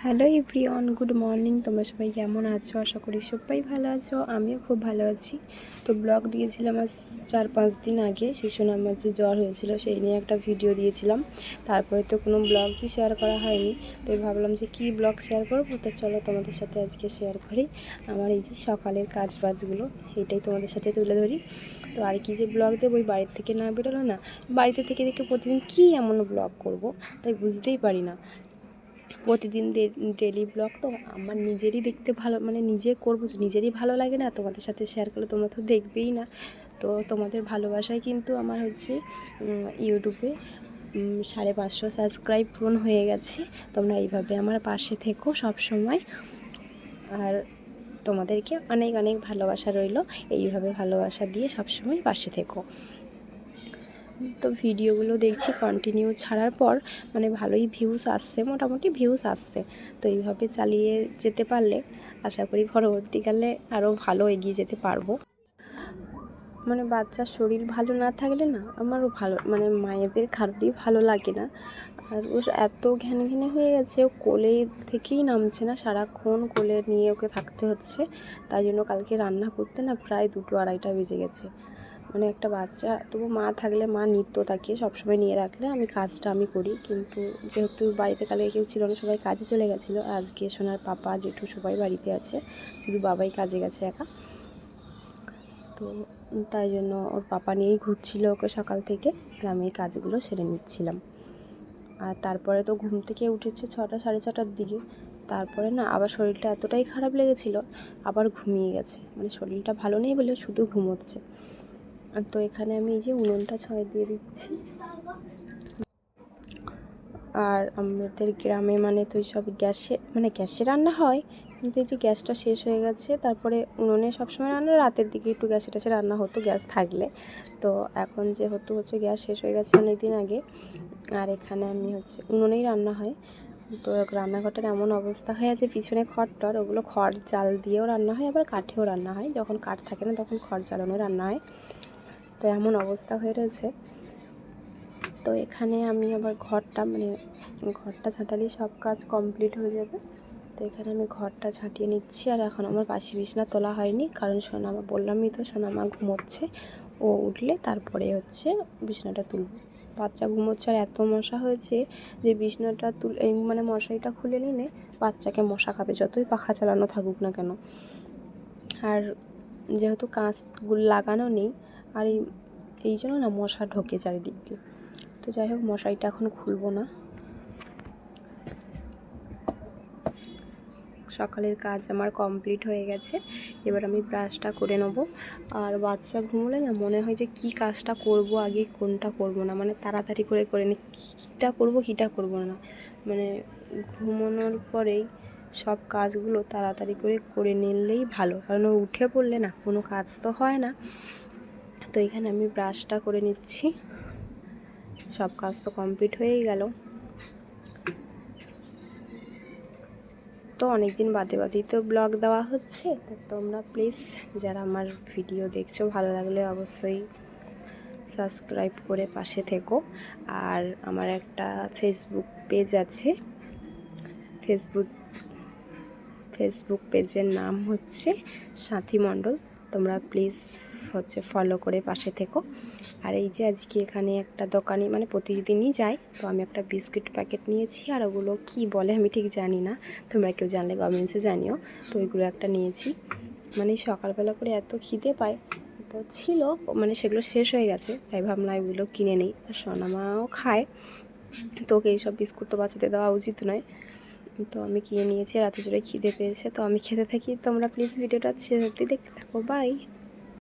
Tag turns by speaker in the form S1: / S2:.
S1: Hello everyone, good morning. তোমরা সবাই কেমন আছো? আশা করি সবাই ভালো আছো। আমিও খুব ভালো আছি। তো ব্লগ দিয়েছিলাম আজ 4-5 দিন আগে। শিশুন আমার যে জ্বর হয়েছিল সেই নিয়ে একটা ভিডিও দিয়েছিলাম। তারপরে তো কোনো ব্লগই শেয়ার করা হয়নি। তো ভাবলাম যে কী ব্লগ শেয়ার করবো, তো চলো তোমাদের সাথে আজকে শেয়ার করি আমার এই যে সকালের কাজ বাজগুলো, এইটাই তোমাদের সাথে তুলে ধরি। তো আর কি যে ব্লগ দেবো, ওই বাড়ির থেকে না বেরোলো না, বাড়িতে থেকে প্রতিদিন কী এমন ব্লগ করব তাই বুঝতেই পারি না। প্রতিদিন ডেলি ব্লগ তো আমার নিজেরই দেখতে ভালো, মানে নিজে করবো, নিজেরই ভালো লাগে না, তোমাদের সাথে শেয়ার করলে তোমরা তো দেখবেই না। তো তোমাদের ভালোবাসায় কিন্তু আমার হচ্ছে ইউটিউবে 550 সাবস্ক্রাইব পূরণ হয়ে গেছে। তোমরা এইভাবে আমার পাশে থেকো সব সময়, আর তোমাদেরকে অনেক অনেক ভালোবাসা রইল। এইভাবে ভালোবাসা দিয়ে সব সময় পাশে থেকো। তো ভিডিওগুলো দেখছি কন্টিনিউ ছাড়ার পর মানে ভালোই ভিউজ আসছে, মোটামুটি ভিউজ আসছে। তো এইভাবে চালিয়ে যেতে পারলে আশা করি পরবর্তীকালে আরও ভালো এগিয়ে যেতে পারবো। মানে বাচ্চার শরীর ভালো না থাকলে না আমারও ভালো, মানে মায়েদের কারোরই ভালো লাগে না। আর ও এত ঘ্যান ঘ্যানে হয়ে গেছে, ও কোলে থেকেই নামছে না, সারাক্ষণ কোলে নিয়ে ওকে থাকতে হচ্ছে। তাই জন্য কালকে রান্না করতে না প্রায় 2-2-2:30 বেজে গেছে। মানে একটা বাচ্চা, তবু মা থাকলে মা নিত্য তাকে সবসময় নিয়ে রাখলে আমি কাজটা আমি করি, কিন্তু যেহেতু বাড়িতে কালকে কেউ ছিল না, সবাই কাজে চলে গেছিলো। আজকে সোনার পাপা জেঠু সবাই বাড়িতে আছে, শুধু বাবাই কাজে গেছে একা। তো তাই জন্য ওর পাপা নিয়েই ঘুরছিল ওকে সকাল থেকে, আর আমি এই কাজগুলো সেরে নিচ্ছিলাম। আর তারপরে তো ঘুম থেকে উঠেছে 6-6:30 দিকে। তারপরে না আবার শরীরটা এতটাই খারাপ লেগেছিলো, আবার ঘুমিয়ে গেছে। মানে শরীরটা ভালো নেই বলে শুধু ঘুমোচ্ছে। তো এখানে আমি এই যে উনুনটা ছয় দিয়ে দিচ্ছি। আর আমাদের গ্রামে মানে তো সব গ্যাসে রান্না হয়, কিন্তু এই যে গ্যাসটা শেষ হয়ে গেছে। তারপরে উনুনে সবসময় রান্না, রাতের দিকে একটু গ্যাসে রান্না হতো গ্যাস থাকলে। তো এখন যেহেতু গ্যাস শেষ হয়ে গেছে অনেক দিন আগে, আর এখানে আমি উনুনেই রান্না হয়। তো রান্নাঘরটার এমন অবস্থা হয়ে আছে, পিছনে খড় ওগুলো খড় জাল দিয়েও রান্না হয়, আবার কাঠেও রান্না হয়। যখন কাঠ থাকে না তখন খড় জ্বালানো রান্না হয়। তো এমন অবস্থা হয়ে রয়েছে। তো এখানে আমি আবার ঘরটা ঝাঁটালেই সব কাজ কমপ্লিট হয়ে যাবে। তো এখানে আমি ঘরটা ঝাঁটিয়ে নিচ্ছি। আর এখন আমার বাসি বিছনা তোলা হয়নি, কারণ সোনামা, বললামই তো সোনামা ঘুমোচ্ছে। ও উঠলে তারপরে বিছনাটা তুলব। বাচ্চা ঘুমোচ্ছে আর এত মশা হয়েছে যে বিছনাটা মানে মশারিটা খুলে নিলে বাচ্চাকে মশা খাবে, যতই পাখা চালানো থাকুক না কেন। আর যেহেতু কাঁচগুলো লাগানো নেই, আর এই জন্য না মশা ঢোকে চারিদিক দিয়ে। তো যাই হোক, মশারিটা এখন খুলবো না। সকালের কাজ আমার কমপ্লিট হয়ে গেছে। এবার আমি ব্রাশটা করে নেবো। আর বাচ্চা ঘুমোলে না মনে হয় যে কী কাজটা করব আগে, কোনটা করব না, মানে তাড়াতাড়ি করে নিই, কীটা করব না, মানে ঘুমানোর পরেই সব কাজগুলো তাড়াতাড়ি করে নিলেই ভালো, কারণ উঠে পড়লে না কোনো কাজ তো হয় না। তো এখানে আমি ব্রাশটা করে নিচ্ছি। সব কাজ তো কমপ্লিট হয়েই গেল। তো অনেক দিন বাদেই তো ব্লগ দেওয়া হচ্ছে। তো তোমরা প্লিজ যারা আমার ভিডিও দেখছো, ভালো লাগলে অবশ্যই সাবস্ক্রাইব করে পাশে থেকো। আর আমার একটা ফেসবুক পেজ আছে, ফেসবুক পেজের নাম সাথী মণ্ডল। তোমরা প্লিজ ফলো করে পাশে থেকো। আর এই যে আজকে এখানে একটা দোকানে, মানে প্রতিদিনই যাই, তো আমি একটা বিস্কুট প্যাকেট নিয়েছি। আর ওগুলো কি বলে আমি ঠিক জানি না, তোমরা কেউ জানলে কমেন্টসে জানিও। তো ওইগুলো একটা নিয়েছি। মানে সকালবেলা করে এত খিদে পায়, তো ছিল, মানে সেগুলো শেষ হয়ে গেছে, তাই ভাবলাম এগুলো কিনে নিই। আর সোনামাও খায়, তো ওকে এইসব বিস্কুট তো বাচ্চাতে দেওয়া উচিত নয়। তো আমি কিনে নিয়েছি, রাতে জোরে খিদে পেয়েছে, তো আমি খেতে থাকি। তোমরা প্লিজ ভিডিওটা শেষ অবধি দেখতে থাকো। বাই।